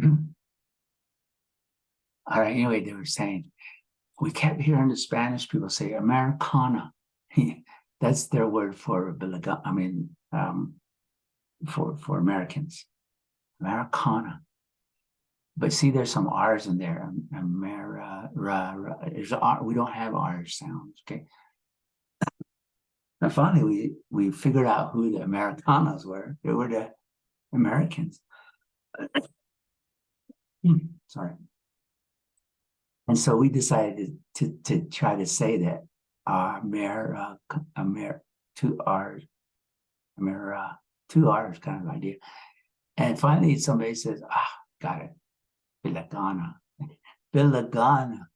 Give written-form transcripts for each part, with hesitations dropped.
All right, anyway, they were saying, we kept hearing the Spanish people say Americana. That's their word for for Americans, Americana. But see, there's some R's in there. There's we don't have R sounds. Okay. And finally, we figured out who the Americanas were. They were the Americans. Sorry. And so we decided to try to say that two R's kind of idea. And finally, somebody says, got it, Bilagana, Bilagana,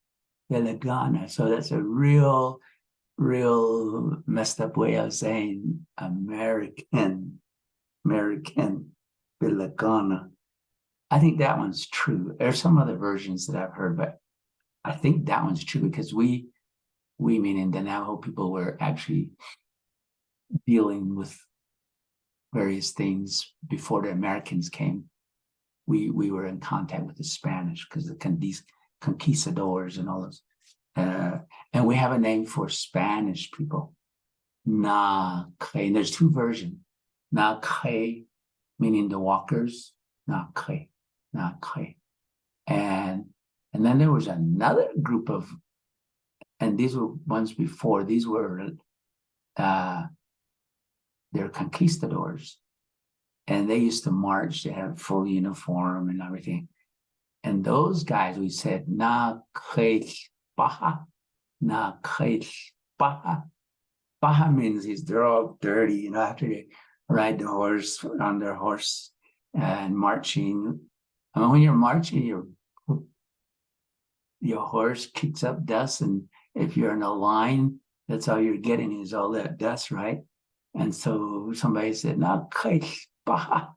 Bilagana. So that's a real messed up way of saying American, Bilagana. I think that one's true. There's some other versions that I've heard, but I think that one's true because we meaning the Navajo people were actually dealing with various things before the Americans came. We were in contact with the Spanish because these conquistadors and all those. And we have a name for Spanish people, Na Khe. There's two versions. Na Khe, meaning the walkers, Na Khe, Na Khe. And then there was another group of, and these were ones before, these were they're conquistadors. And they used to march, they had full uniform and everything. And those guys, we said, Na Khe Baha, Na Khe Baha. Baha means they're all dirty, after they ride the horse on their horse and marching. I mean, when you're marching, your horse kicks up dust, and if you're in a line, that's all you're getting is all that dust, right? And so somebody said, "No, Baha."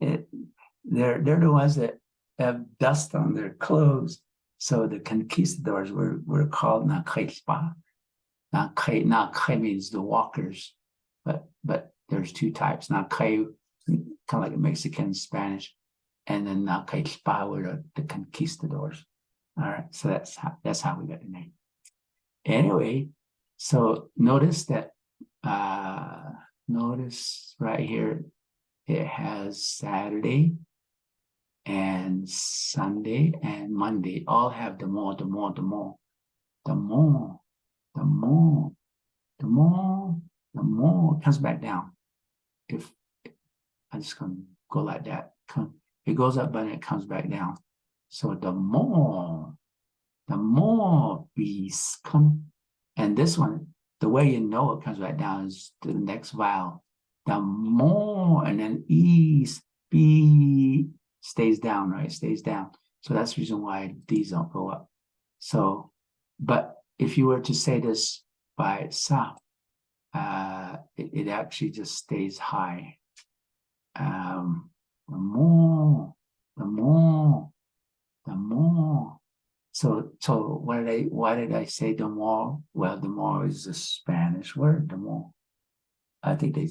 They're the ones that have dust on their clothes. So the conquistadors were called Nakhe. Nakhe means the walkers, but there's two types. Nakhe, kind of like a Mexican Spanish, and then Nakhe were the conquistadors. All right, so that's how we got the name. Anyway, so notice that notice right here, it has Saturday and Sunday and Monday all have the more. It comes back down. If I'm just gonna go like that, it goes up, but it comes back down. So the more bees come, and this one, the way you know it comes back down is the next vowel. The more, and then ease, B stays down, right? Stays down. So that's the reason why these don't go up. So, but if you were to say this by itself, it actually just stays high. The more. So why did I say the more? Well, the more is a Spanish word, the more. I think they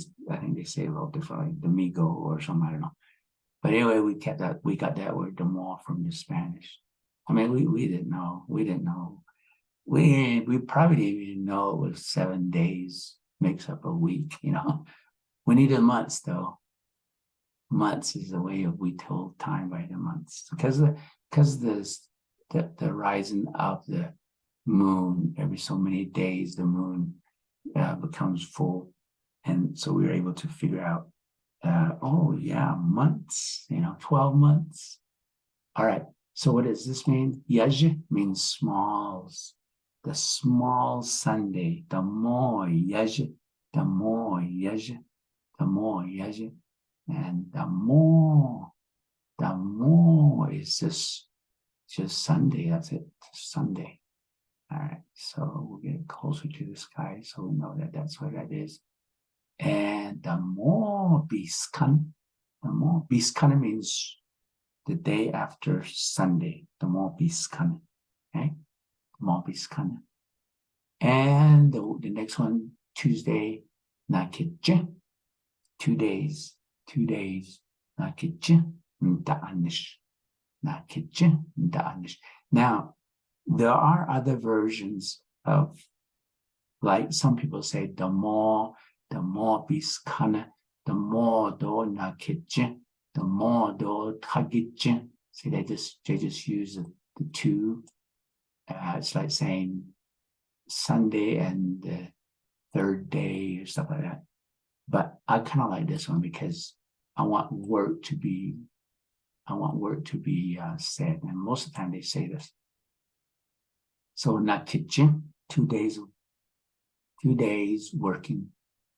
say a little differently, Domingo or something, I don't know. But anyway, we got that word, the more, from the Spanish. I mean, we didn't know. We probably didn't even know it was 7 days makes up a week, We needed months though. Months is the way we told time by the months. Because the rising of the moon, every so many days, the moon becomes full. And so we were able to figure out, months, 12 months. All right. So what does this mean? Yaj means smalls. The small Sunday, the more yaj, the more yaj, the more yaj. And the more is just Sunday. That's it, Sunday. All right. So we'll get closer to the sky so we know that that's what that is. And the more biskan means the day after Sunday, the more biskan, okay? The more biskan. And the next one, Tuesday, nakitje, 2 days, nakitje, da'anish. na kitchen danish. Now, there are other versions of, like some people say, the more biskana, the more do na kitchen, the more do tagitchen. See, they just use the two. It's like saying Sunday and the third day or stuff like that. But I kind of like this one because I want work to be said, and most of the time they say this. So na kitchen, 2 days working.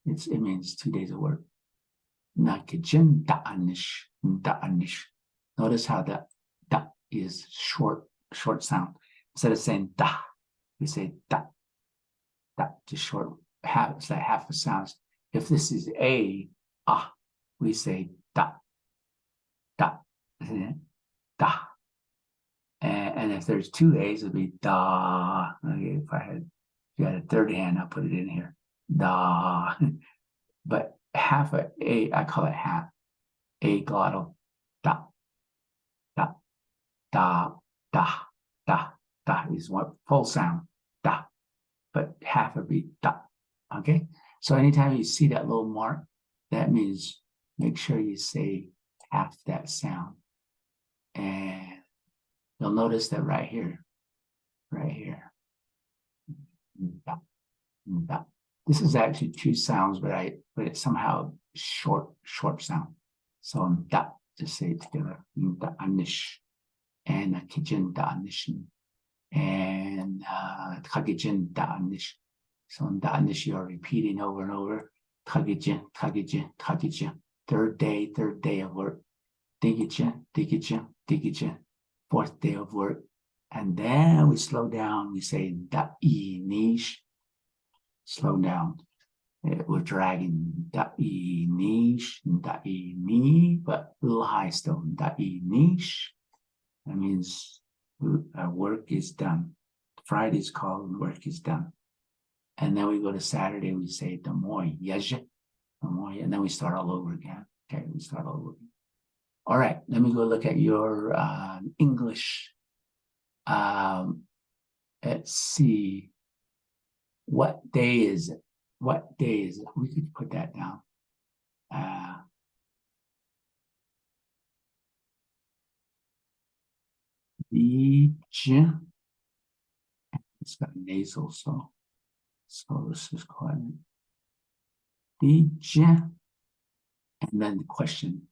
It means 2 days of work. Na kitchen da'anish. Notice how that da is short sound. Instead of saying da, we say da, just short. It's like half the sounds. If this is a, we say da, da. And if there's 2 A's, it'd be da. Okay, if you had a third hand, I'll put it in here. Da. But half a A, I call it half. A glottal. Da. Da. Da. Da. Da. Da is one full sound. Da. But half would be da. Okay? So anytime you see that little mark, that means make sure you say half that sound. And you'll notice that right here. Da. Da. This is actually two sounds, but it's somehow short sound. So da, just say it together. Da anish, and kitchen da anishin, and kagijin da anish. So da anish, you're repeating over and over. Kagijin. Third day of work. Digijin. Fourth day of work. And then we slow down. We say da inish. Slow down. We're dragging da-i-nish, da-i-ni, but a little high still. Da-i-nish. That means work is done. Friday's called and work is done. And then we go to Saturday, we say damoy, yaj, and then we start all over again. Okay, we start all over again. All right, let me go look at your English. Let's see. What day is it? We could put that down. It's got a nasal, so this is called and then the question,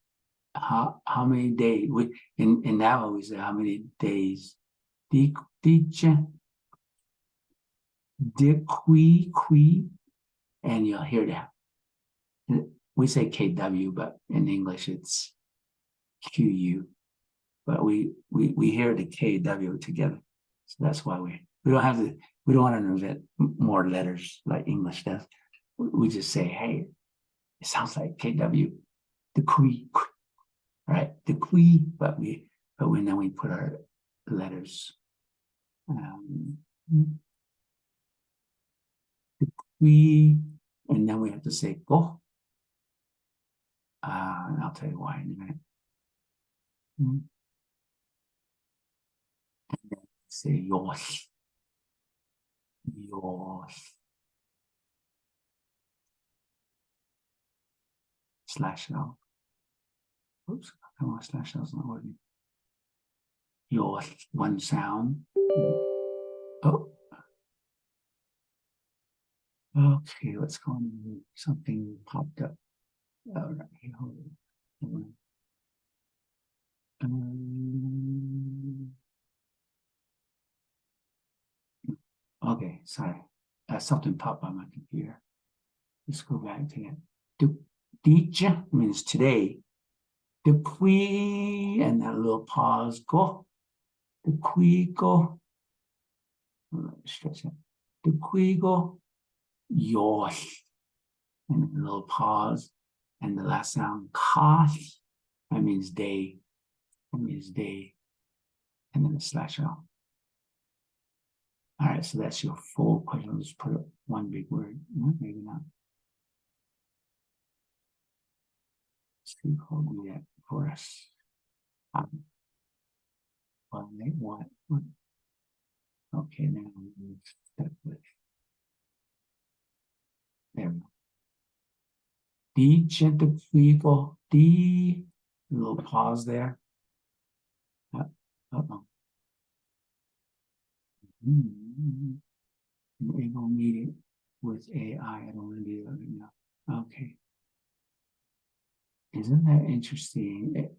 how many days? In Navajo we say how many days? Qui, and you'll hear that. We say KW, but in English it's QU. But we hear the KW together. So that's why we don't want to invent more letters like English does. We just say, hey, it sounds like KW, the Kui, right? The Kui, but then we put our letters. The Kui, and then we have to say go. And I'll tell you why in a minute. And then say yosh. Slash L. Oops, I want slash L's not working. Yosh, one sound. Oh. Okay, what's going on? Something popped up. All right, hold on. Okay, sorry. Something popped on my computer. Let's go back to it. Dija means today. The qui, and that little pause, go. The qui go. Stretch it. The qui go. Yosh. And a little pause. And the last sound, kash. That means day. And then a slash out. All right, so that's your full question. Let's put up one big word. Maybe not. See, hold me that for us. What? Okay, now we're stuck with there. Digentifico, little pause there. Uh-oh. Enable meeting with AI. I don't want to do that right now. Okay. Isn't that interesting? It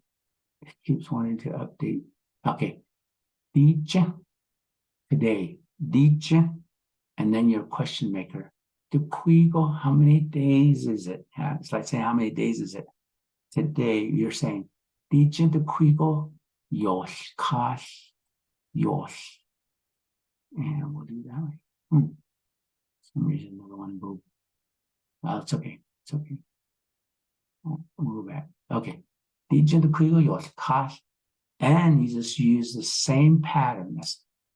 keeps wanting to update. Okay. Dicha today. Dicha, and then your question maker. Tuquigo, how many days is it? It's like saying, how many days is it? Today, you're saying, Dicha tuquigo, yosh, kash, yosh. And we'll do that way. For some reason, another one go. Well, it's okay. It's okay. We'll go back. Okay. Dicha tuquigo, yosh, kash. And you just use the same pattern.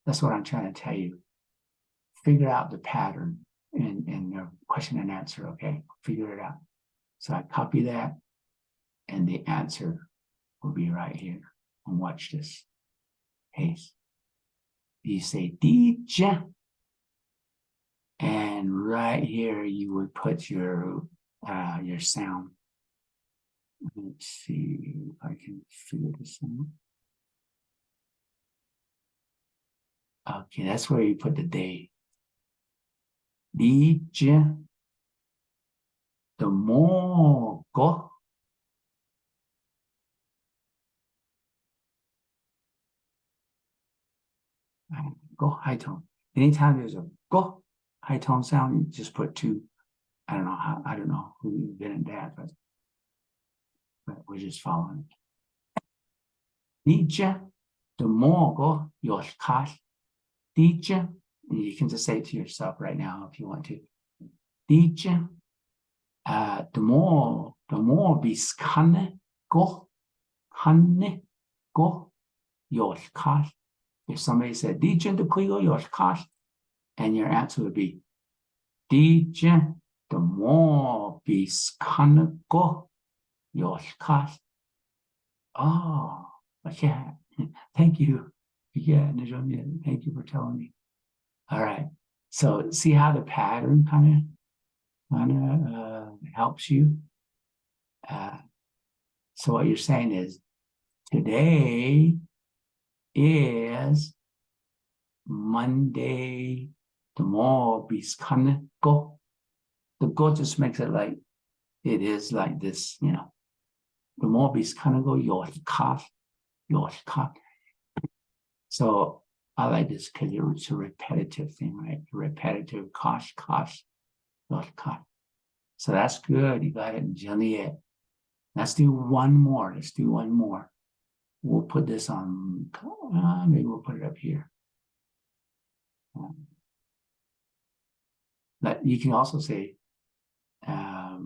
That's what I'm trying to tell you. Figure out the pattern in your question and answer, okay? Figure it out. So I copy that, and the answer will be right here. And watch this. Paste. You say DJ, and right here you would put your sound. Let's see if I can figure this out. Okay, that's where you put the day. DJ, the more go. Go high tone. Anytime there's a go high tone sound, you just put two. I don't know who invented that, but we're just following it. DJ, the more go your cash. DJ, you can just say it to yourself right now if you want to. DJ, the more bis kanne go your cash. If somebody said DJ the quigo your cash, and your answer would be DJ, the more bis kanne go your cash. Oh, yeah. Thank you. Yeah, thank you for telling me. All right. So see how the pattern kind of helps you. So what you're saying is today is Monday. Tomorrow bis kan go. The go just makes it like it is like this, The more bis kan go your kaf. So I like this because it's a repetitive thing, right? Repetitive kosh. So that's good. You got it in Juliet. Let's do one more. We'll put this on, maybe we'll put it up here. But you can also say that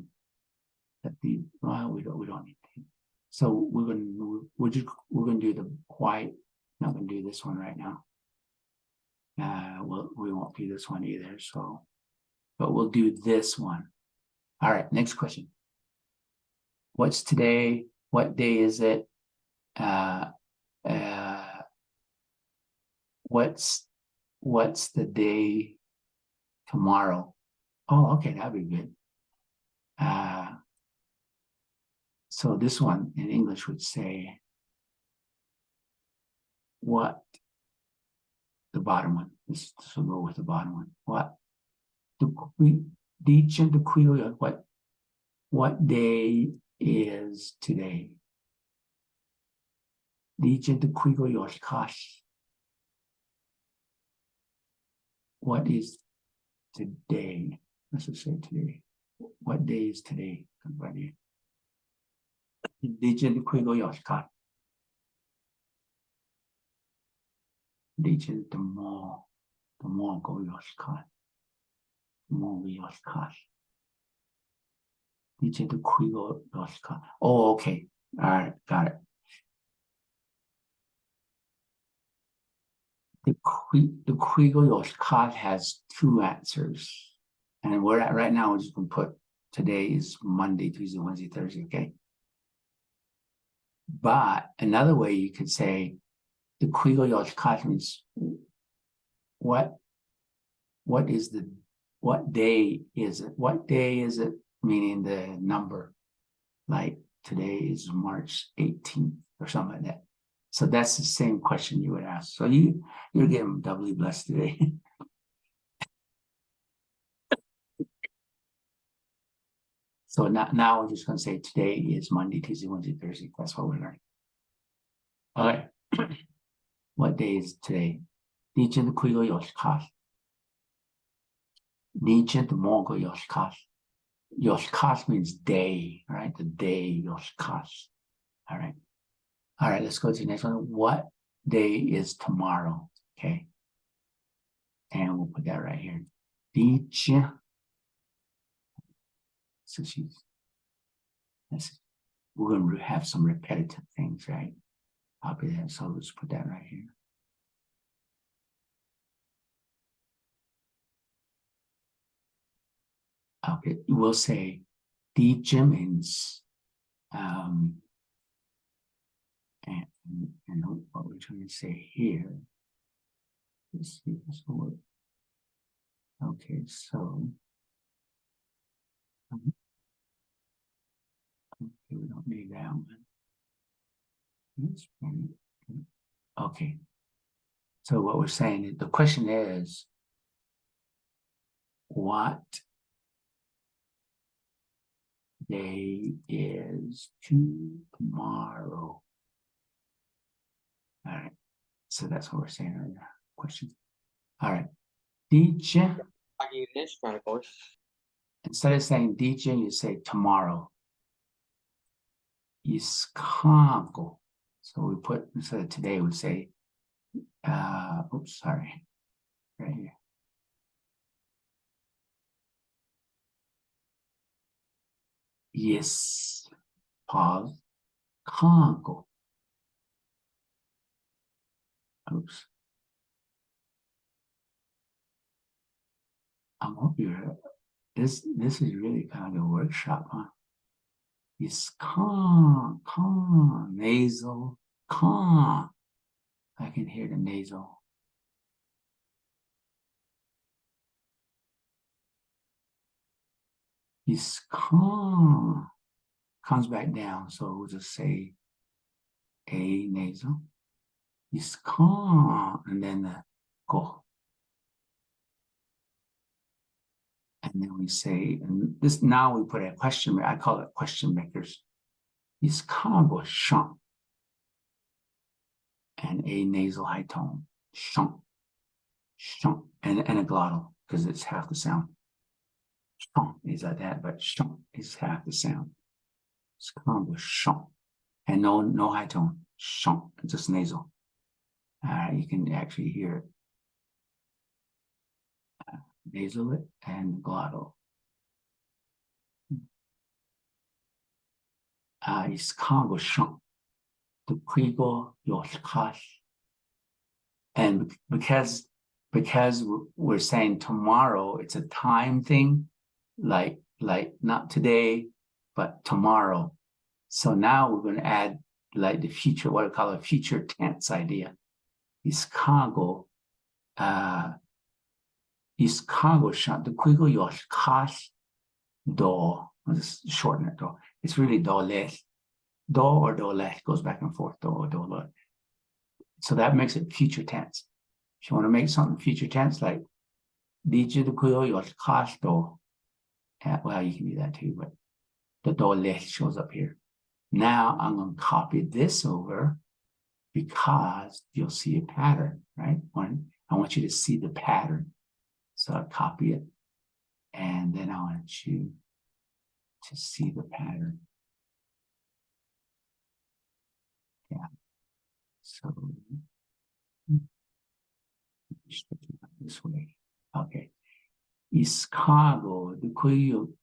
we don't need to. So we're gonna do the white. Not gonna do this one right now. We won't do this one either. So, but we'll do this one. All right. Next question. What's today? What day is it? What's the day tomorrow? Oh, okay, that'd be good. So this one in English would say what? The bottom one. This will go with the bottom one. What? What day is today? What is today? Let's just say today. What day is today? Oh, okay. All right, got it. The Quigo Yoshkat has two answers. And we're at right now, we're just going to put today is Monday, Tuesday, Wednesday, Thursday, okay? But another way you could say the Quigo Yoshikash means what is the, what day is it? What day is it? Meaning the number. Like today is March 18th or something like that. So that's the same question you would ask. So you're getting doubly blessed today. So now we're just going to say today is Monday, Tuesday, Wednesday, Thursday. That's what we're learning. All right. What day is today? 你真的快乐有卡，你真的某个有卡。Yoshikash means day, right? The day Yoshikash. All right. All right, let's go to the next one. What day is tomorrow? Okay. And we'll put that right here. 第一 So we're going to have some repetitive things, right? Copy that. So let's put that right here. Okay, we'll say 第一 means and what we're trying to say here. Let's see this will work. Okay, so okay, we don't need that one. Okay. So what we're saying, the question is, what day is tomorrow? All right. So that's what we're saying right now. Question. All right. DJ. Instead of saying DJ, you say tomorrow. Iskango. So we put, instead of today, we say, oops, sorry. Right here. Yes. Pause. Kango. Oops. I hope you're, this is really kind of a workshop, huh? It's calm, nasal, calm. I can hear the nasal. It's calm. Comes back down, so we'll just say a nasal. It's calm, and then the go. And then we say, and this now we put a question, I call it question makers. It's calm, shank. And a nasal high tone, shank, shank, and a glottal, because it's half the sound. Shank is like that, but shank is half the sound. It's calm, shank. And no high tone, shank, just nasal. You can actually hear it. Nasal and glottal. It's calm, shank. The quigo yoshkash. And because we're saying tomorrow, it's a time thing, like not today, but tomorrow. So now we're going to add like the future, what I call a future tense idea. Iskago, Iskago shan, the quigo yoshkash do. I'll just shorten it do. It's really do less. Do or do less goes back and forth, do or do less. So that makes it future tense. If you want to make something future tense, like Diju the kuyo yoshkash do. Well, you can do that too, but the do less shows up here. Now I'm going to copy this over because you'll see a pattern, right? I want you to see the pattern. So I copy it, and then I want you to see the pattern. Yeah. So this way. Okay. Iskago, the kuyo,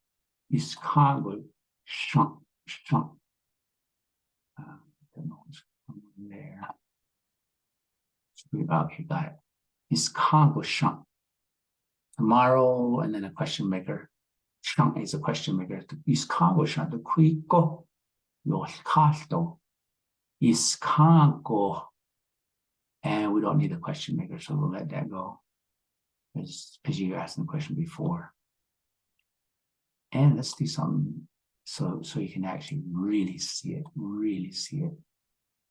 Iskago, shank. Don't know what's going there. Okay, got it. Iskago shank. Tomorrow, and then a question maker. Shank is a question maker. Iskago shank, the kuiko, yoshkasto. Iskago And we don't need a question maker, so we'll let that go. Because you asked the question before. And let's do something so you can actually really see it, really see it.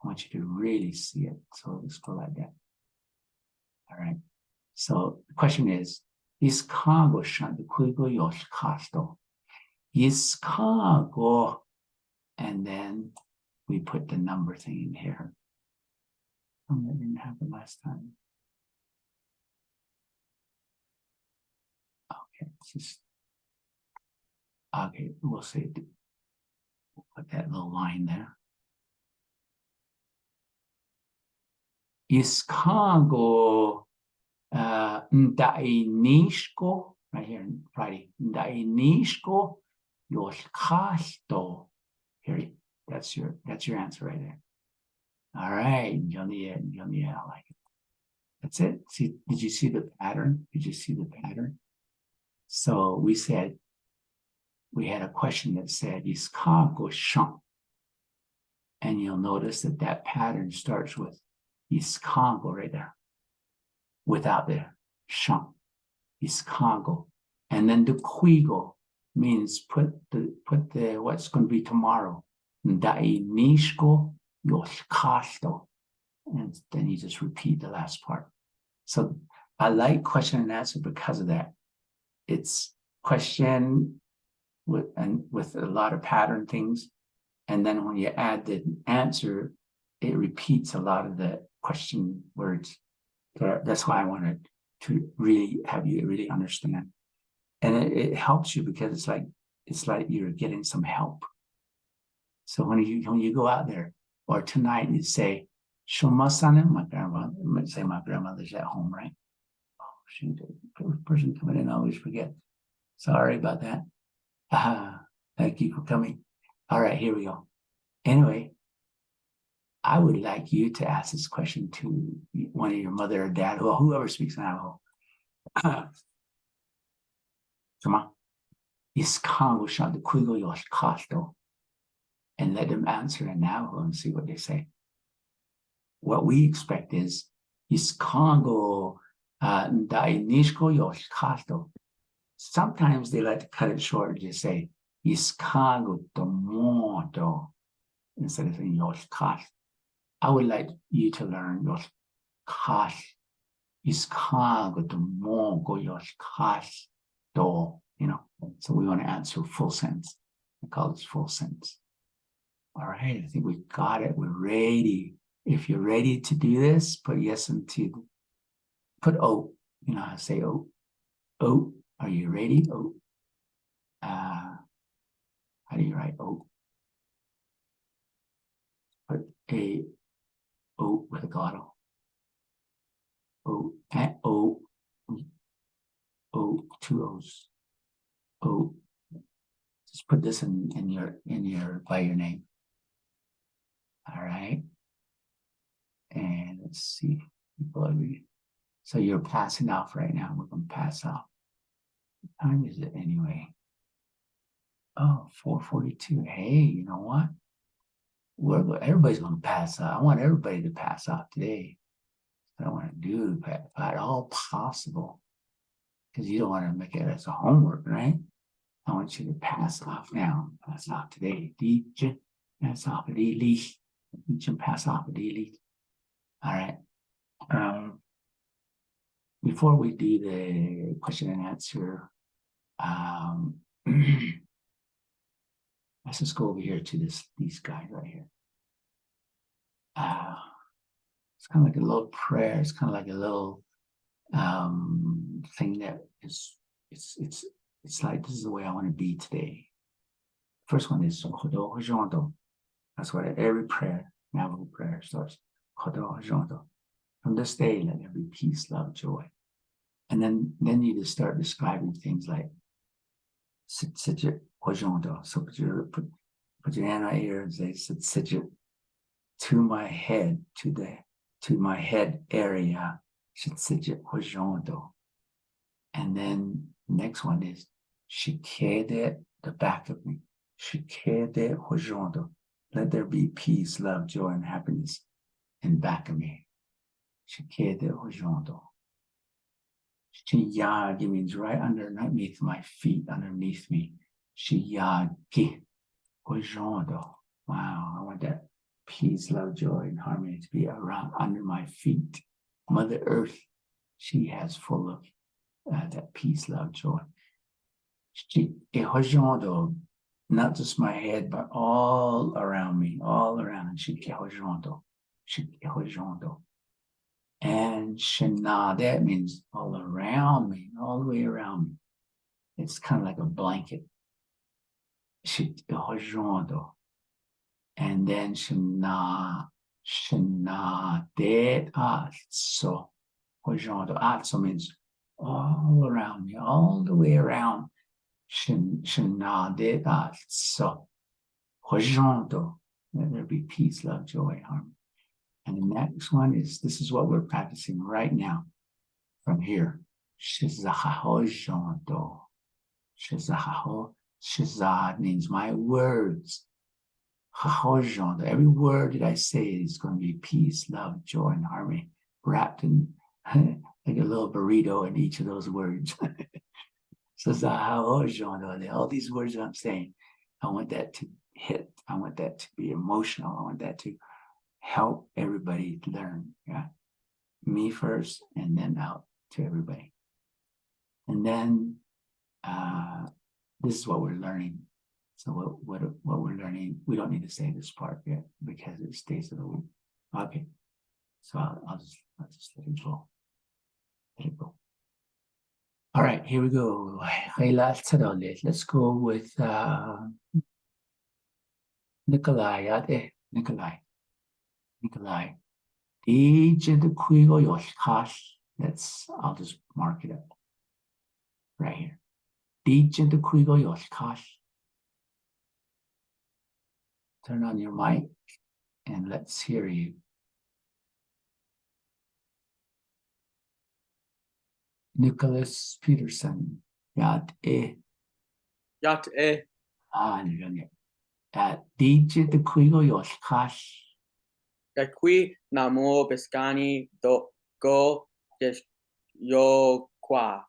I want you to really see it. So let's go like that. All right. So the question is Iskago shant kuigo yoshikasto. Iskago. And then we put the number thing in here. Oh, that didn't happen last time. Okay, we'll say, we'll put that little line there. Iskago Ndainishko, right here in Friday. Ndainishko Yoshikasto. Here, that's your answer right there. All right, Johnny, I like it. That's it. See, did you see the pattern? Did you see the pattern? So we said, we had a question that said, Iskago Shan. And you'll notice that pattern starts with Iskago right there, without the Shan. Iskago. And then the Quigo means put the what's going to be tomorrow. Dainishko yoshikasto. And then you just repeat the last part. So I like question and answer because of that. It's question with a lot of pattern things. And then when you add the answer, it repeats a lot of the question words. That's why I wanted to really have you really understand. And it helps you because it's like you're getting some help. So when you go out there, or tonight you say, Shomasanim, my grandmother, I might say my grandmother's at home, right? Oh, shoot, the person coming in, I always forget. Sorry about that. Thank you for coming. All right, here we go. Anyway, I would like you to ask this question to one of your mother or dad, or whoever speaks Navajo. Come on. And let them answer in Navajo and see what they say. What we expect is sometimes they like to cut it short and just say instead of saying yoshikash. I would like you to learn yoshikash. So we want to answer full sentence. I call this full sentence. All right, I think we got it. We're ready. If you're ready to do this, put yes into, put O. You know how to say O. O. Are you ready? O. How do you write O? Put a O with a glottal. O. O. O. Two O's. O. Just put this in your by your name. All right. And let's see. So you're passing off right now. We're going to pass off. What time is it anyway? Oh, 4:42. Hey, you know what? Everybody's going to pass off. I want everybody to pass off today. What I want to do, if at all possible, because you don't want to make it as a homework, right? I want you to pass off now. Pass off today. Pass off today. Pass off today. All right. Before we do the question and answer, let's just go over here to these guys right here. It's kind of like a little prayer. It's kind of like a little thing that is it's like this is the way I want to be today. First one is Hodo Hojondo. That's what every prayer, Navajo prayer starts. Hodo Hojondo. From this day, let there be peace, love, joy. And then you just start describing things like Sitjit Hojondo. So put your hand right here and say Sitjit to my head, to my head area. Sitjit Hojondo. And then next one is Shikede, the back of me. Shikede Hojondo. Let there be peace, love, joy, and happiness in back of me. Shikede hojondo. Shiyagi means right underneath my feet, underneath me. Shiyagi hojondo. Wow, I want that peace, love, joy, and harmony to be around under my feet. Mother Earth, she has full of that peace, love, joy. Hojondo, not just my head, but all around me, all around. Hojondo. And Shana, that means all around me, all the way around me. It's kind of like a blanket. And then Shana, that so. So means all around me, all the way around. Shana, that so. Let there be peace, love, joy, harmony. And the next one is, this is what we're practicing right now from here. Shizahahojondo. Shizah means my words. Hahojondo. Every word that I say is going to be peace, love, joy, and harmony, wrapped in like a little burrito in each of those words. Shizahahojondo. All these words that I'm saying, I want that to hit. I want that to be emotional. I want that to help everybody learn. Yeah, me first, and then out to everybody. And then this is what we're learning. So what we're learning, we don't need to say this part yet because it stays of the week. Okay, so I'll just let it go. Let it go. All right, here we go. Let's go with Nikolai. Nikolai. I'll just mark it up right here. Turn on your mic and let's hear you. Nicholas Peterson. Yat e. At DJ the Quigo Yoshkash. Qui namo pescani do go yo qua.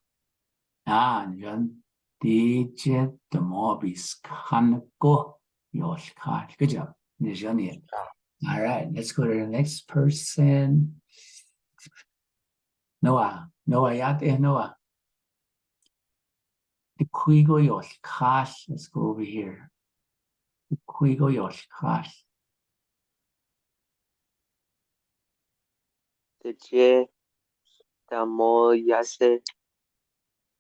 DJ the Mobis Kanako Yoshkash. Good job. All right, let's go to the next person. Noah. Noah. The Quigo Yoshkash. Let's go over here. The Quigo Yoshkash. The Damo Yase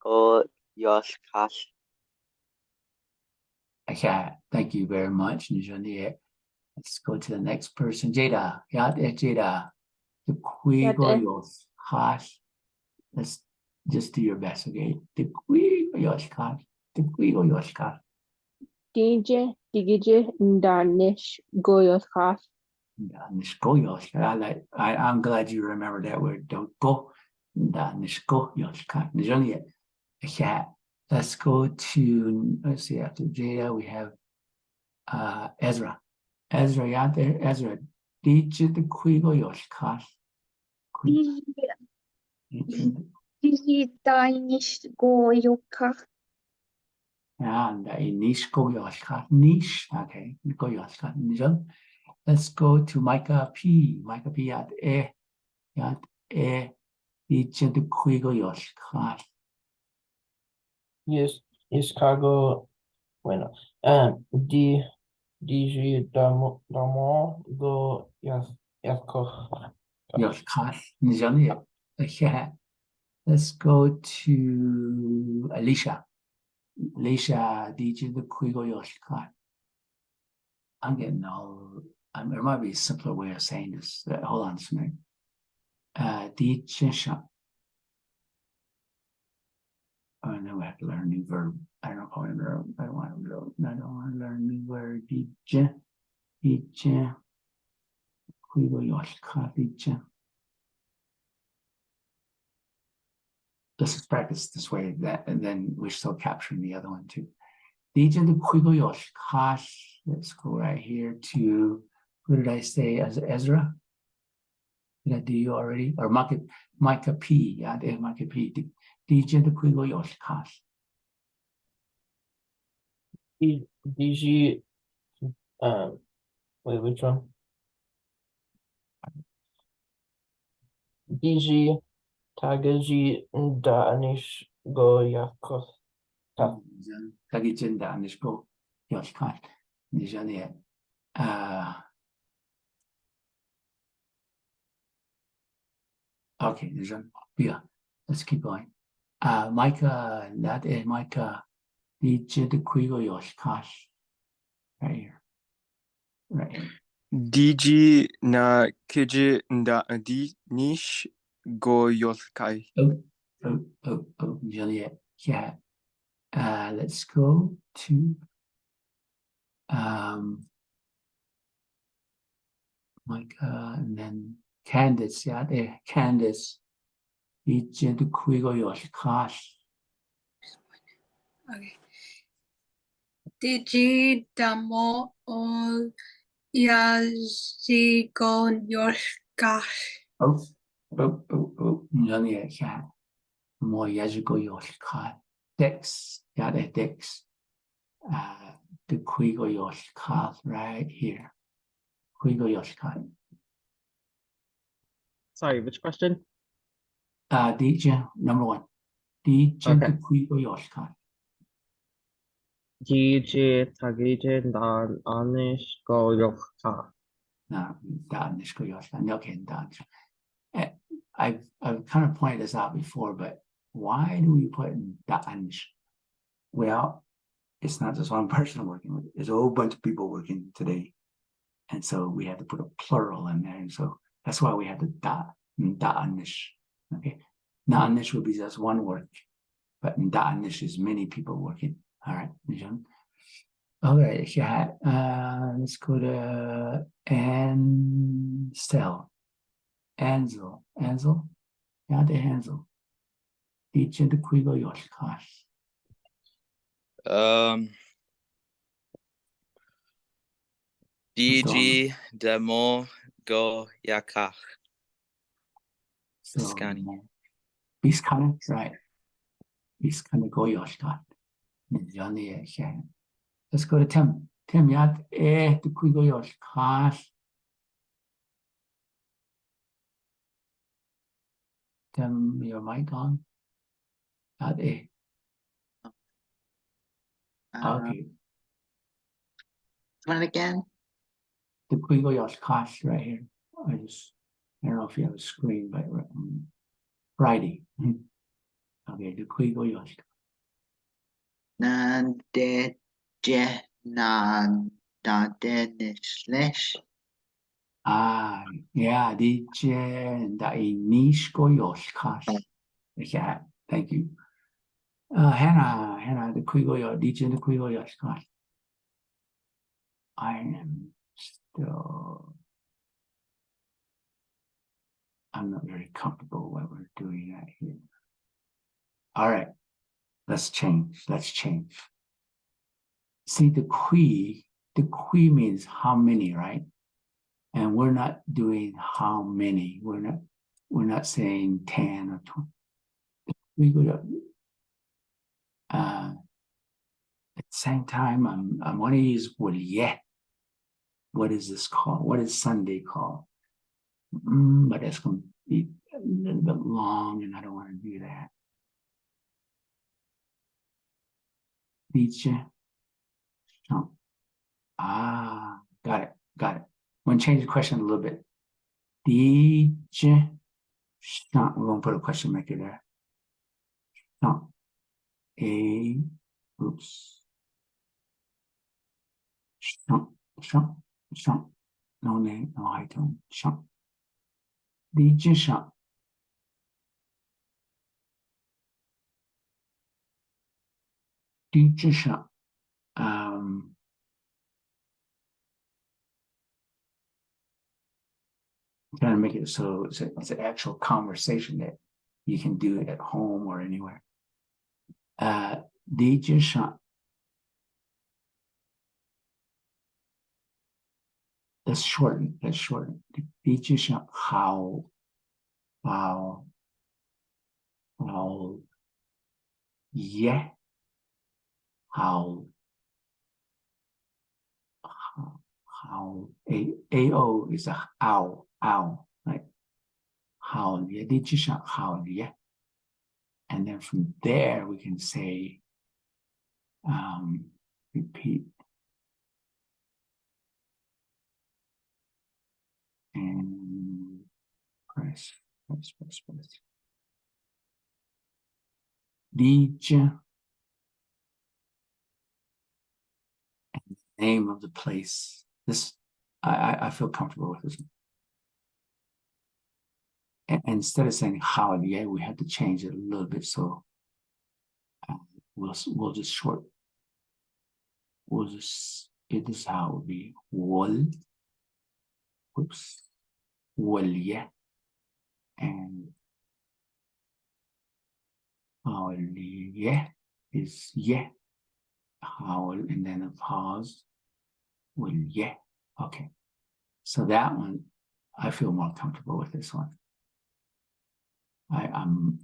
or Yoshkash. Okay, thank you very much, Nijoni. Let's go to the next person. Jada. Jada. The Quigo Yoshkash. Let's just do your best, okay? The Quigo Yoshkash. The Quigo Yoshkash. DJ, Danish, Goyoskash. I'm glad you remember that word. Don't go. Let's go to, let's see, after Jada, we have Ezra. Ezra, out there? Ezra. DJ the Quigo Yoshkash. DJ Danish Goyoskash. And Nish Goyoshkash. Nish, okay. Goyoshkash. Let's go to Micah P. Micah P. Yat DJ the Quigo Yoshkash. Yes, Chicago. Bueno, DJ Damo go Yoshkash. Okay. Let's go to Alicia. Alicia, DJ the Quigo Yoshkash. I'm getting all. There might be a simpler way of saying this. Hold on a minute. DJ. Oh, and then we have to learn a new verb. I don't know if I want to learn a new word. DJ. Let's just practice this way, and then we're still capturing the other one too. DJ the Quigo Yoshkash. Let's go right here to, who did I say as Ezra? Did I do you already? Or Micah P. Yeah, there, Micah P. DJ the Quigo Yoshikash. DG, wait, which one? DG, Tagaji, Danish, Goyakos. Kagichin da Nishko Yoshikash. Nijani. Okay, Nijan. Yeah, let's keep going. Micah, that is Micah. DJ the Quigo Yoshikash. Right here. Right here. DG na kiji nda di nish go yoskai. Oh, Juliet. Yeah. Let's go to Micah and then Candace. Yeah, there, Candace. DJ the Quigo Yoshikash. Okay. Digi damo o yazigon yoshkash. Oh, Juliet. Yeah. More Yajigo Yoshikash. Dex. Yeah, there, Dex. The Quigo Yoshikash right here. Quigo Yoshikash. Sorry, which question? DJ number 1. DJ Okay. the Quigo Yoshikash. DJ Tagije Dan Anish Goyokka. No, Danish Yoshikash. Okay, Danish. I've kind of pointed this out before, but why do we put Danish? Well, it's not just one person working with it. There's a whole bunch of people working today. And so we had to put a plural in there. And so that's why we had the Danish. Okay. Danish would be just one work, but Danish is many people working. All right. All right. Yeah. Let's go to Ansel. Ansel. Yeah, the Ansel. DJ the Quigo Yoshikash. DG demo go yakach. So, Biscani. Biscani, right. Biscani go Yoshikash. Let's go to Tim. Tim, yeah, the Quigo Yoshikash. Tim, your mic on? Not A. Okay. Run it again. The Quigo Yoshikash right here. I don't know if you have a screen, but Friday. Okay, the Quigo Yoshikash. Nande je nan da slash. Yeah, DJ Dainishko Yoshikash. Yeah, thank you. Hannah, the Quigo DJ the Quigo Yoshikash. I am still, I'm not very comfortable what we're doing right here. All right, let's change. See, the qui means how many, right? And we're not doing how many. We're not saying 10 or 20. We go to, at the same time, I'm going to use yeah. What is this called? What is Sunday called? But that's going to be a little bit long, and I don't want to do that. Teacher. Got it. I'm going to change the question a little bit. Teacher. We're going to put a question mark there. Oops. No name, no item. DJ shop. DJ shop. I'm trying to make it so it's an actual conversation that you can do at home or anywhere. DJ shop. Let's shorten. DJ shop. How how, yeah, how, AO is a ow, right? How, yeah. And then from there, we can say, repeat. And press. Dija. And the name of the place. This, I feel comfortable with this. And instead of saying how, yeah, we have to change it a little bit. So we'll just it is how it would be. Wool. Oops. Wool, yeah. And how, yeah, is yeah. How, and then a pause. Wool, yeah. Okay. So that one, I feel more comfortable with this one. The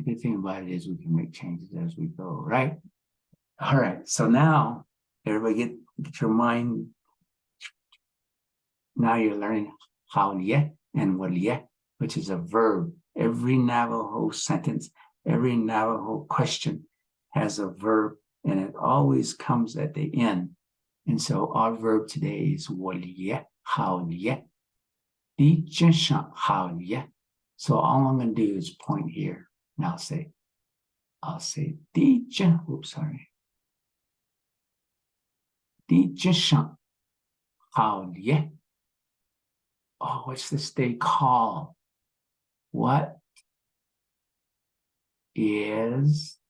good thing about it is we can make changes as we go, right? All right. So now everybody get your mind. Now you're learning how and what, which is a verb. Every Navajo sentence, every Navajo question has a verb, and it always comes at the end. And so our verb today is how. So all I'm going to do is point here, and I'll say, oops, sorry. How. Oh, what's this day called? What is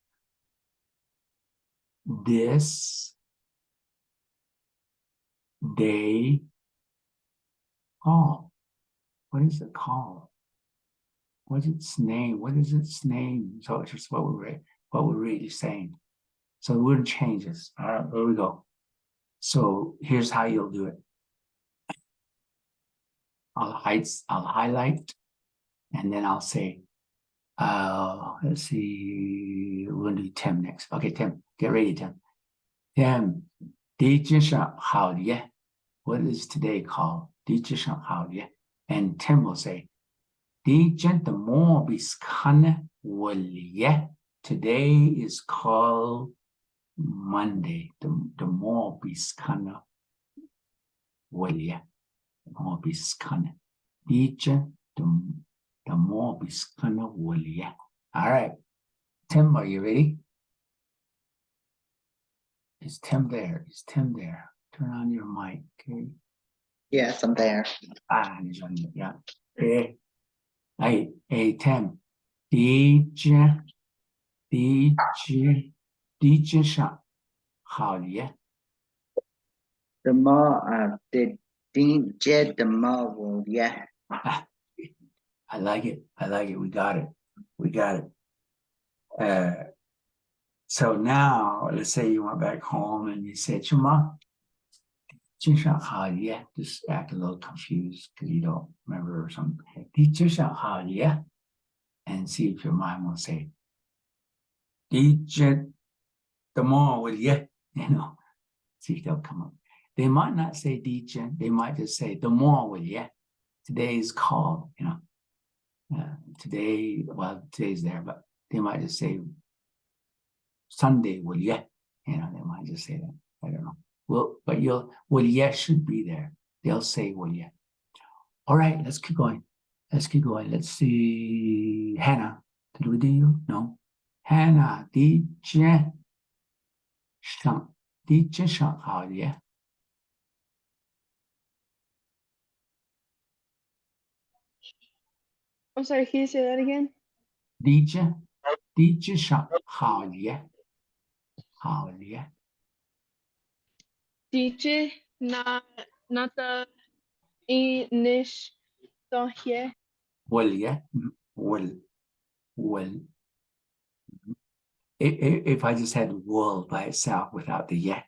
this day called? What is it called? What's its name? What is its name? So it's just what we're really saying. So we wouldn't change this. All right, here we go. So here's how you'll do it. I'll highlight, and then I'll say, let's see, we're gonna do Tim next. Okay, Tim, get ready, Tim. Tim, 第一件事好耶. What is today called? 第一件事好耶. And Tim will say, 第一件的莫比斯看我耶. Today is called Monday. The more be scanner. Well, yeah. The more be scanner. Teacher, the more be scanner. Well, yeah. All right. Tim, are you ready? Is Tim there? Turn on your mic. Okay. Yes, I'm there. He's on it. Yeah. Hey, Tim. Teacher上好耶. The more the DJ, the more will yeah. I like it. We got it. So now let's say you went back home and you said, Chuma, just act a little confused because you don't remember or something. And see if your mind will say, the more will you know, see if they'll come up. They might not say DJ, they might just say the more will you. Today is called, today's there, but they might just say Sunday will you. They might just say that. I don't know. But will you should be there. They'll say will you. All right, let's keep going. Let's see. Hannah, did we do you? No. Hannah, 第一上好耶. I'm sorry, can you say that again? 第一上好耶. DJ nata inish dohye. Well. If I just had wool by itself without the yet,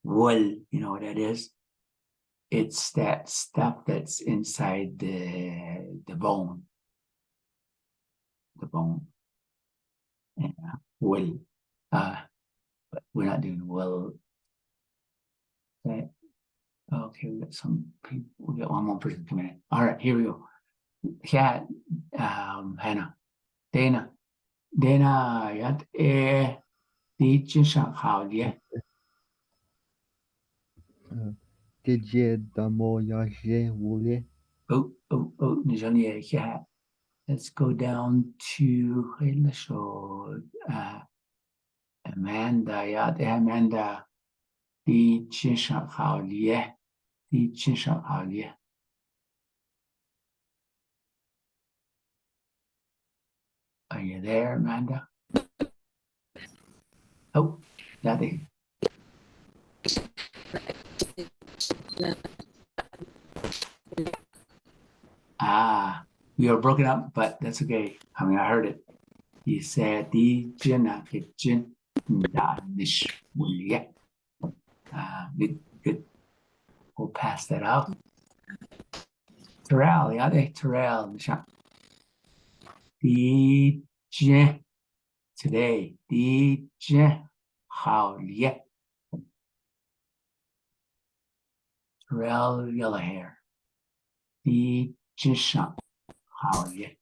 wool, you know what that is? It's that stuff that's inside the bone. The bone. Yeah, will. But we're not doing will. Okay. Okay, we got some people. We got one more person coming in. All right, here we go. Yeah, Hannah. Dana. Dana, yat đi trên sạc hào nhé. Oh, yeah. Let's go down to Amanda. Yeah, Amanda. Đi trên sạc hào nhé. Đi trên sạc hào nhé. Are you there, Amanda? Oh, nothing. You are broken up, but that's okay. I mean, I heard it. He said, "Di jina kitchen da nish wuliye." Good. We'll pass that out. Terrell, yeah, Terrell. Di jin today. Di jin how ye. Terrell, yellow hair. Di jin shang how ye.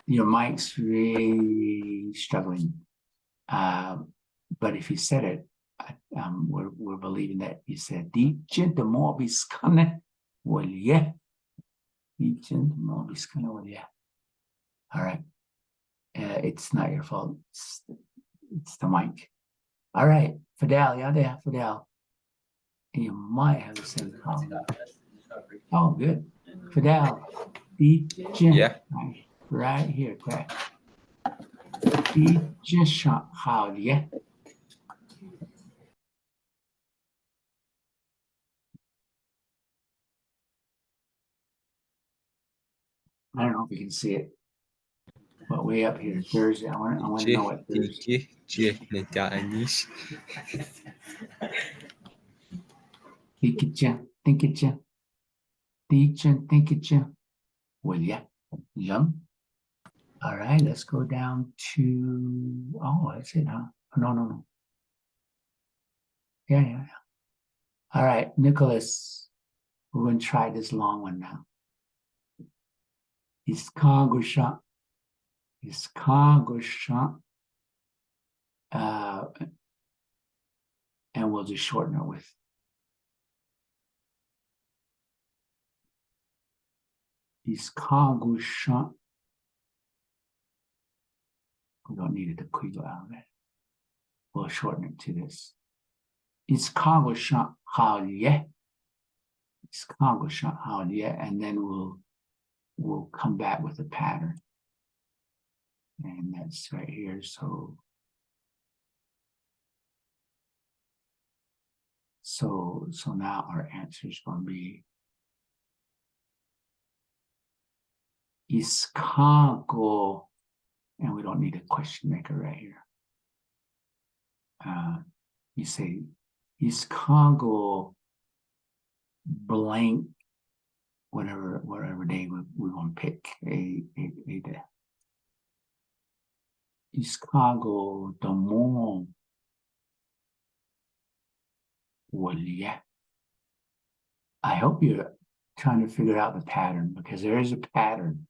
Your mic's really struggling. But if you said it, we're believing that you said, "Di jin de mo biskane wolye." Di jin de mo biskane wolye. All right. It's not your fault. It's the mic. All right, Fidel, yeah, there, Fidel. You might have the same problem. Oh, good. Fidel, di jin. Yeah. Right here, correct. Di jin shang hao ye. I don't know if you can see it, but way up here, Thursday. I want to know what Thursday. Think it, well, yeah, yum. All right, let's go down to, oh, that's it, huh? No. Yeah. All right, Nicholas, we're going to try this long one now. Iskangusha. And we'll just shorten it with Iskangusha. We don't need it to quick out of it. We'll shorten it to this. Iskangusha haliye. Iskangusha haliye, and then we'll come back with a pattern. And that's right here. So now our answer is going to be Iskago, and we don't need a question maker right here. You say Iskago blank, whatever day we want to pick a day. Iskago Damon. Well, yeah. I hope you're trying to figure out the pattern, because there is a pattern.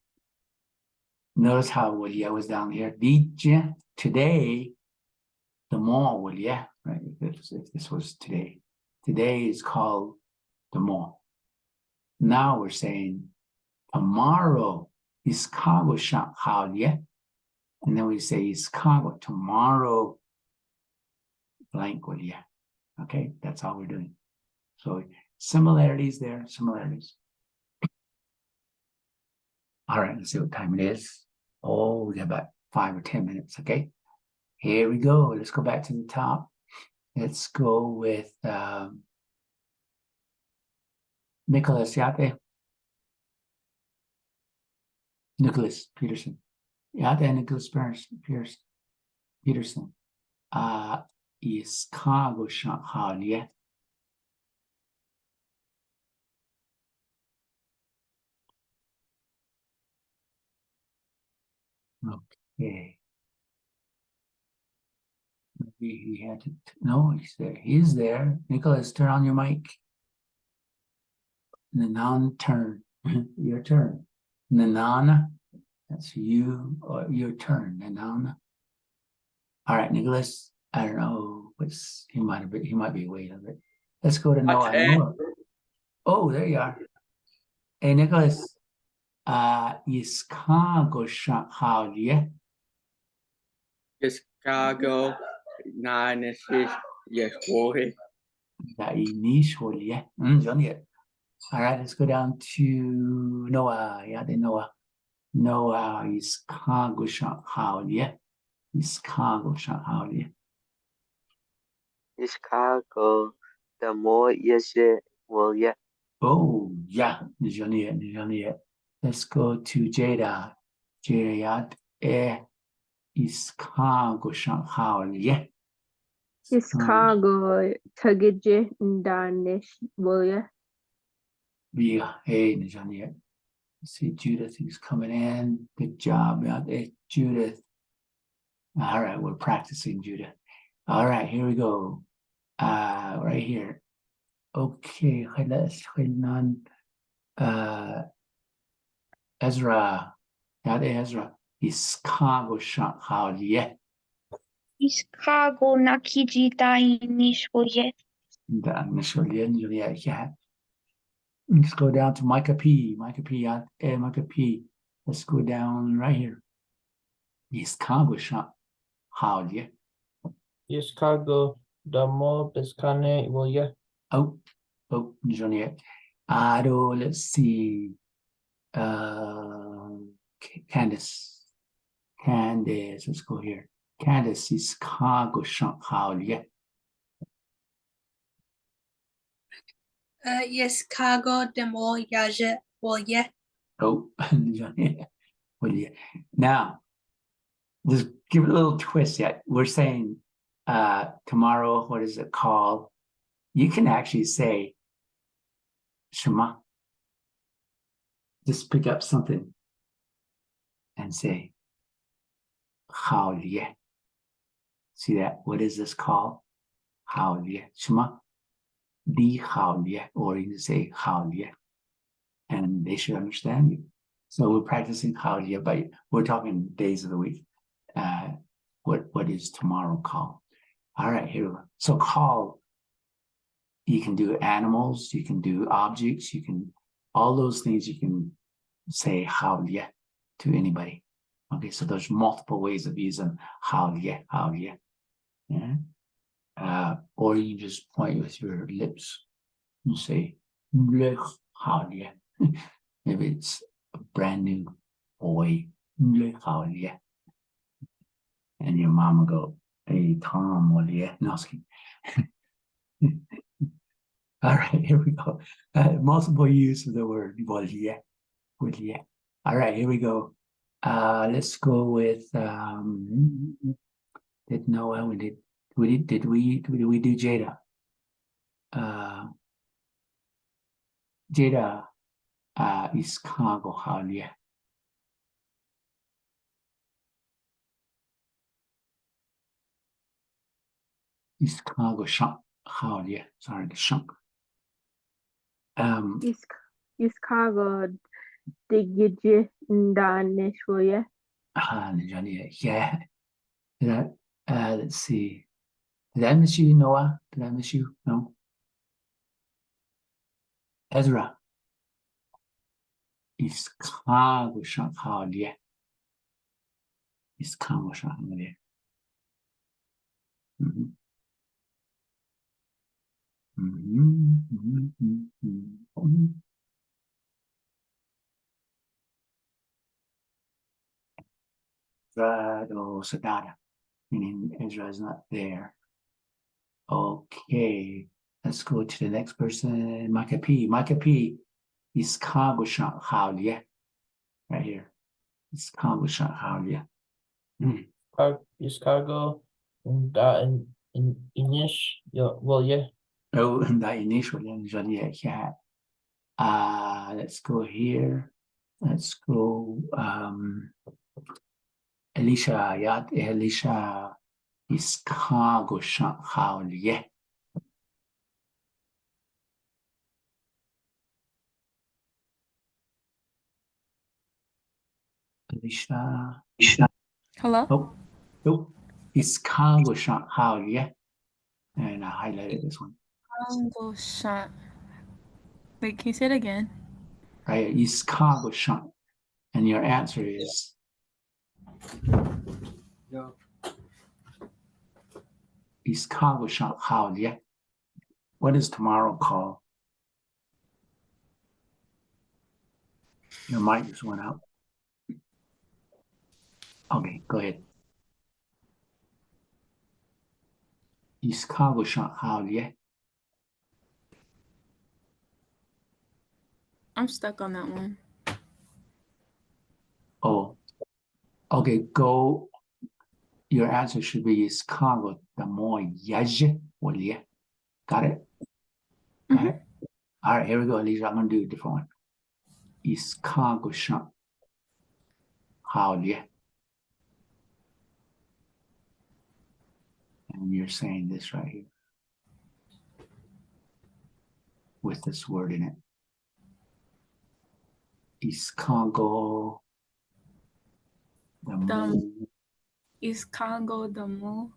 Notice how Willia was down here. DJ today, the mall Willia, right? If this was today. Today is called the mall. Now we're saying tomorrow is Chicago Shanghai, yeah. And then we say Chicago tomorrow blank Willia. Okay, that's all we're doing. So similarities there, similarities. All right, let's see what time it is. Oh, we got about 5 or 10 minutes, okay? Here we go. Let's go back to the top. Let's go with Nicholas Yate. Nicholas Peterson. Yeah, there, Nicholas Peterson. Is Chicago Shanghai, yeah. Okay. Maybe he had to, no, he's there. He's there. Nicholas, turn on your mic. Nanan, turn. Your turn. Nanana, that's you, or your turn. Nanana. All right, Nicholas. I don't know what's he might be away of it. Let's go to Noah. Noah. Oh, there you are. Hey, Nicholas. Is Chicago Shanghai, yeah. Chicago, Nanasis, yes, boy. That initially, yeah. Johnny. All right, let's go down to Noah. Yeah, the Noah. Noah is Chicago Shanghai, yeah. Is Chicago Shanghai, yeah. Chicago the more yes well yeah. Oh, yeah, Johnny. Let's go to Jada. Jada, is Chicago Shanghai, yeah. Chicago Tagije Danish William. Yeah, hey, Johnny. See, Judith is coming in. Good job out there, Judith. All right, we're practicing, Judith. All right, here we go. Right here. Okay, let's on Ezra. Yeah, Ezra. Is Chicago Shanghai, yeah. Chicago Nakiji Danish William. Yeah. Let's go down to Micah P. Micah P. Let's go down right here. Is Chicago Shanghai, yeah. Chicago Damo Pescane William. Oh, Johnny. Let's see. Candace, let's go here. Candace is Chicago Shanghai, yeah. Yes, Chicago demo yaje William. Oh, Johnny. Now, just give it a little twist yet. We're saying tomorrow, what is it called? You can actually say Shema. Just pick up something and say Hao Liye. See that? What is this called? Hao Liye. Shema. Di Hao Liye. Or you can say Hao Liye. And they should understand you. So we're practicing Hao Liye, but we're talking days of the week. What is tomorrow called? All right, here we go. So call, you can do animals, you can do objects, you can, all those things you can say Hao Liye to anybody. Okay, so there's multiple ways of using Hao Liye. Yeah. Or you just point with your lips and say Le Hao Liye. Maybe it's a brand new boy. Le Hao Liye. And your mom will go, hey, Tom, what do you? No, all right, here we go. Multiple use of the word Woliye. All right, here we go. Let's go with did Noah, did we do Jada? Jada is Chicago Haliye. Is Chicago Haliye. Sorry, the shunk. Chicago Digiji Danish William. Yeah. Let's see. Did I miss you, Noah? Did I miss you? No. Ezra. Is Chicago Haliye. Is Chicago Haliye. Sadada, meaning Ezra is not there. Okay, let's go to the next person. Micah P. Micah P. Is Chicago Haliye. Right here. Chicago shot how yeah. Chicago da in Inish yeah. Oh, and that initial yeah, yeah. Let's go here. Let's go Alicia, yeah, Alicia Chicago shot how yeah. Alicia. Hello? Oh, nope. Chicago shot how yeah. And I highlighted this one. Congo shot. Wait, can you say it again? Right, Chicago shot. And your answer is Chicago shot how yeah. What is tomorrow called? Your mic just went out. Okay, go ahead. Chicago shot how yeah. I'm stuck on that one. Oh, okay, go. Your answer should be Chicago the more yaj well yeah. Got it? Got it? All right, here we go, Alicia. I'm gonna do a different one. Chicago shot how yeah. And you're saying this right here with this word in it. Chicago the more, Is Congo the mo?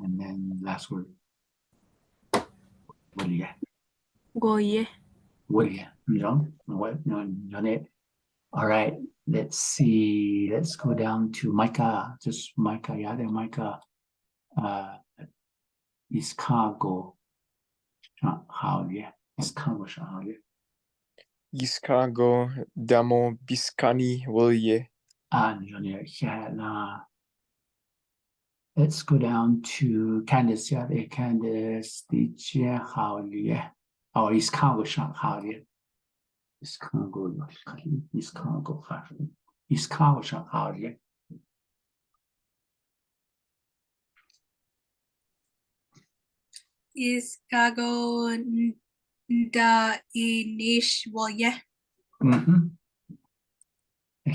and then last word. Well yeah. Goye. Well yeah. You know what? No, it. All right, let's see. Let's go down to Micah. Just Micah. Yeah, there, Micah. Chicago. How yeah. Chicago. How yeah. Chicago damo Biscani Willie. Yeah. Let's go down to Candice. Yeah, there, Candice. DJ. How yeah. Oh, Chicago. How yeah. Chicago. Chicago. Chicago. How yeah. Is Kago da Inish Woye? Mm-hmm.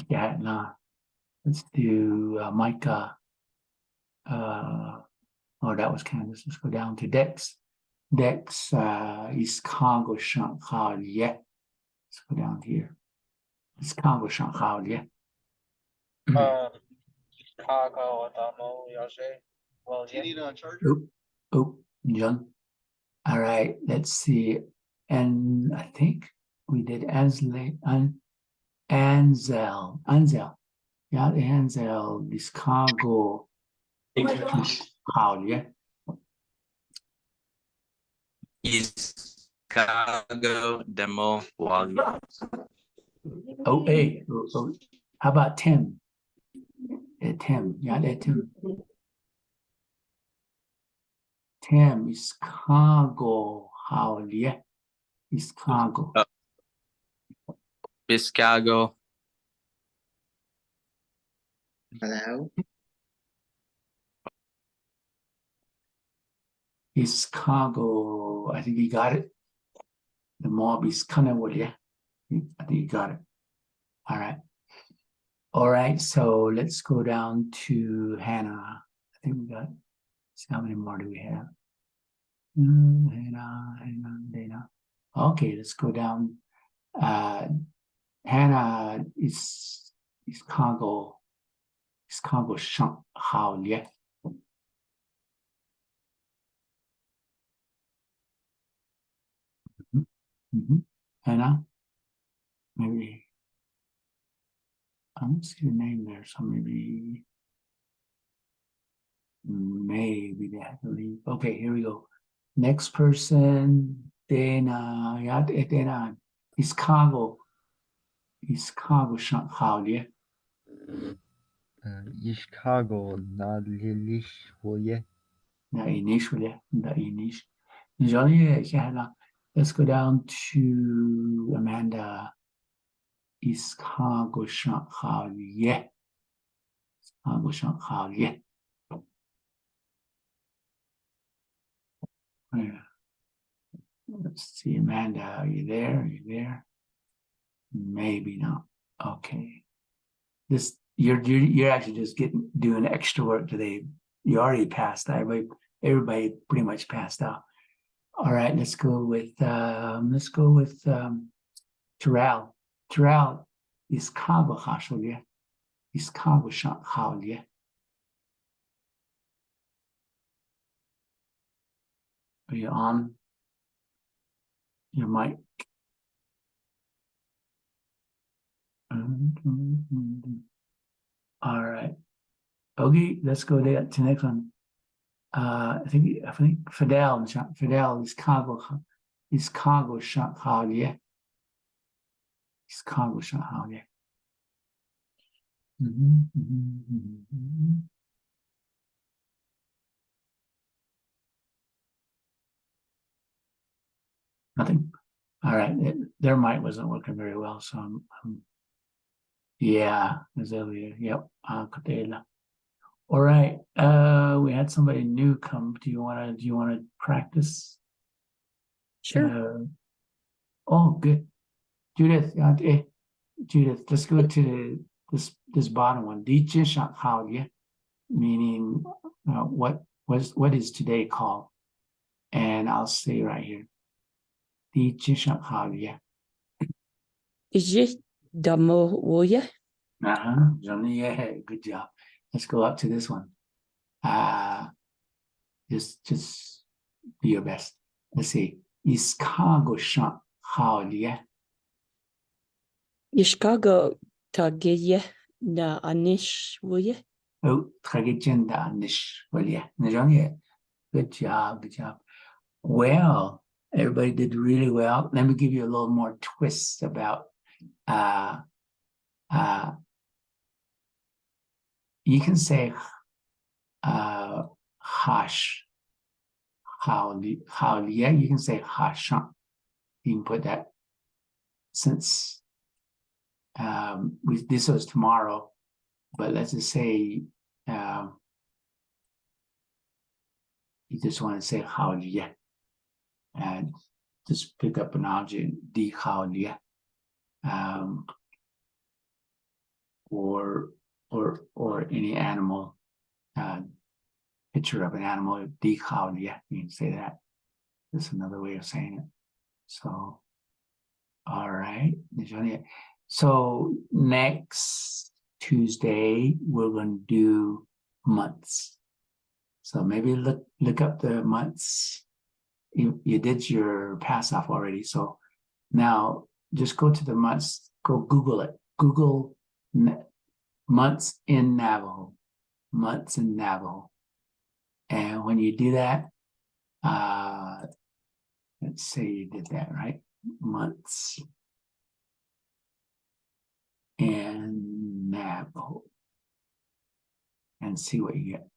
Yeah, nah. Let's do Micah. Oh, that was Candace. Let's go down to Dex. Dex is Congo Shanghai. Yeah. Let's go down here. It's Congo Shanghai. Yeah. Chicago damo yaje yeah. Oop, oop, John. All right, let's see. And I think we did Anzel. Yeah, Anzel is Congo. How, yeah. Is Chicago demo Wally. Oh, hey, how about Tim? Tim, yeah, Tim. Tim is Chicago. How, yeah, is Chicago. Chicago. Hello. Is Chicago. I think he got it. The mob is kind of what, yeah. I think you got it. All right. All right. So let's go down to Hannah. I think we got. So how many more do we have? Hannah. Okay, let's go down. Hannah is Chicago. Chicago Shanghai, yeah. Hannah, maybe I don't see the name there, so maybe they have to leave. Okay, here we go. Next person, Dana. Yeah, Dana. Chicago Shanghai, yeah. Chicago na lilish woye. The Inish. Johnny, let's go down to Amanda. Iskago shan hao ye. Iskago shan hao ye. Yeah. Let's see, Amanda, are you there? Are you there? Maybe not. Okay. This you're actually just doing extra work today. You already passed. Everybody pretty much passed out. All right, let's go with Terrell. Terrell, Iskago hashol ye. Iskago shan hao ye. Are you on your mic? All right. Okay, let's go there to the next one. I think Fidel is Chicago Shanghai. Chicago Shanghai. Nothing. All right, their mic wasn't working very well, so yeah, Azalea. Yep. All right. We had somebody new come. Do you want to practice? Sure. Oh, good. Judith, Judith, let's go to this bottom one. Meaning what is today called? And I'll say right here. Is damo woye? Yeah, good job. Let's go up to this one. Just do your best. Let's see. Iskago shan haolie. Ishkago tageye na anish woye? Oh, tragedenda nish. Well, yeah. Good job. Good job. Well, everybody did really well. Let me give you a little more twist about you can say hash, how yeah, you can say hashan. You can put that since this was tomorrow, but let's just say you just want to say how yeah, and just pick up an object di how yeah, or any animal, picture of an animal di how yeah, you can say that. That's another way of saying it. So, all right. So next Tuesday we're going to do months. So maybe look up the months. You did your pass off already. So now just go to the months. Go Google it. Google months in Navajo. Months in Navajo. And when you do that, let's say you did that, right? Months in Navajo. And see what you get.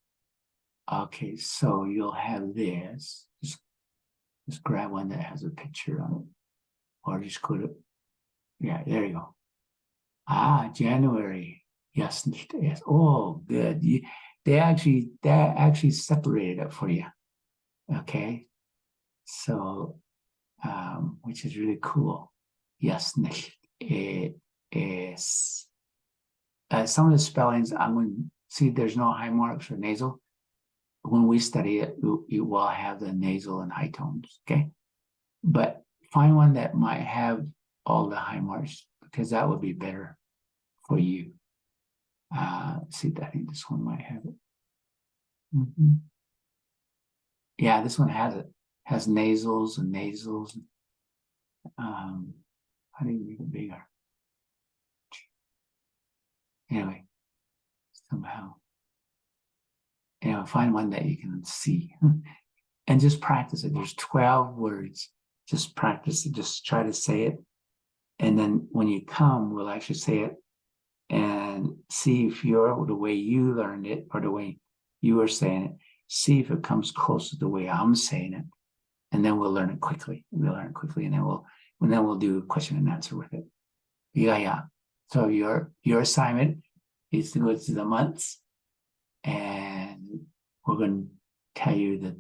Okay, so you'll have this. Just grab one that has a picture on it. Or just go to, yeah, there you go. January. Yes. Oh, good. That actually separated it for you. Okay. So, which is really cool. Yes, nicht es. Some of the spellings, I'm going to see there's no high marks or nasal. When we study it, you will have the nasal and high tones, okay? But find one that might have all the high marks because that would be better for you. See, I think this one might have it. Yeah, this one has it. Has nasals and nasals. I need to make it bigger. Anyway, somehow. Find one that you can see and just practice it. There's 12 words. Just practice it. Just try to say it. And then when you come, we'll actually say it and see if you're the way you learned it or the way you were saying it. See if it comes close to the way I'm saying it. And then we'll learn it quickly. We'll learn it quickly. And then we'll do a question and answer with it. Yeah. So your assignment is to go to the months, and we're going to tell you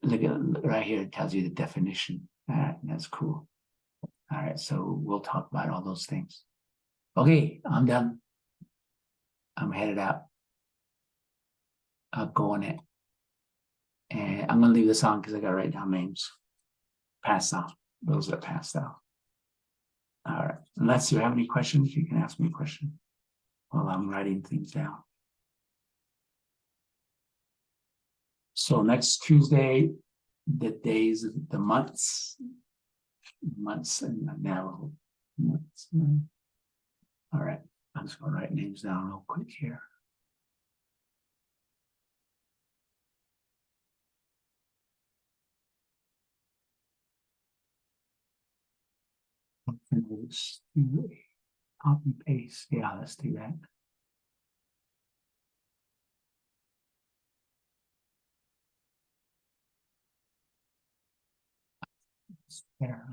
look at right here, it tells you the definition. All right, that's cool. All right, so we'll talk about all those things. Okay, I'm done. I'm headed out. I'll go on it. And I'm gonna leave this on because I gotta write down names. Passed out. Those that passed out. All right. Unless you have any questions, you can ask me a question while I'm writing things down. So next Tuesday, the days of the months and Navajo months. All right. I'm just gonna write names down real quick here. Let's do a copy paste. Yeah, let's do that. There.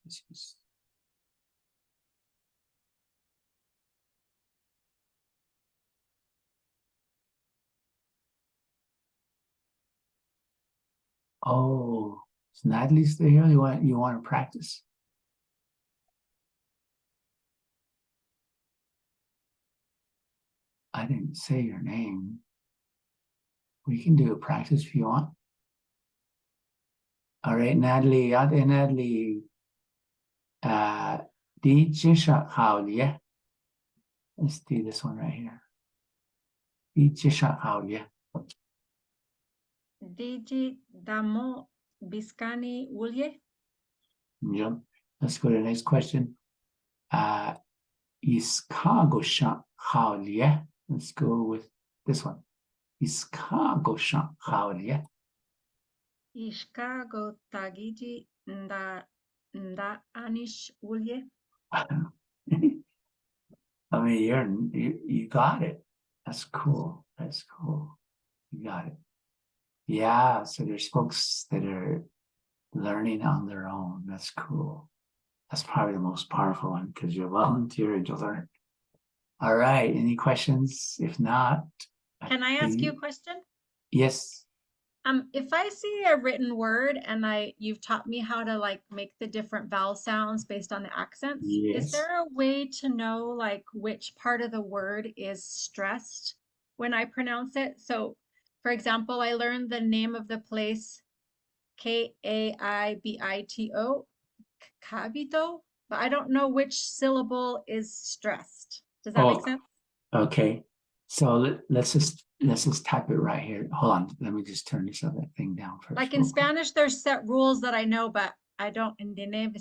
Yes. Oh, is Natalie still here? You want to practice? I didn't say your name. We can do a practice if you want. All right, Natalie. Natalie. Let's do this one right here. Digi damo biskani ulye. Yep. Let's go to the next question. Iskago Shaolye. Let's go with this one. Iskago Shaolye. Ishkago tagiji nda anish ulye. I mean, you got it. That's cool. That's cool. You got it. Yeah. So there's folks that are learning on their own. That's cool. That's probably the most powerful one because you're volunteering to learn. All right. Any questions? If not, Can I ask you a question? Yes. If I see a written word and you've taught me how to like make the different vowel sounds based on the accents, Yes. is there a way to know like which part of the word is stressed when I pronounce it? So, for example, I learned the name of the place, Kaibito, Kabito, but I don't know which syllable is stressed. Does that make sense? Okay. So let's just type it right here. Hold on. Let me just turn this other thing down first. Like in Spanish, there's set rules that I know, but I don't in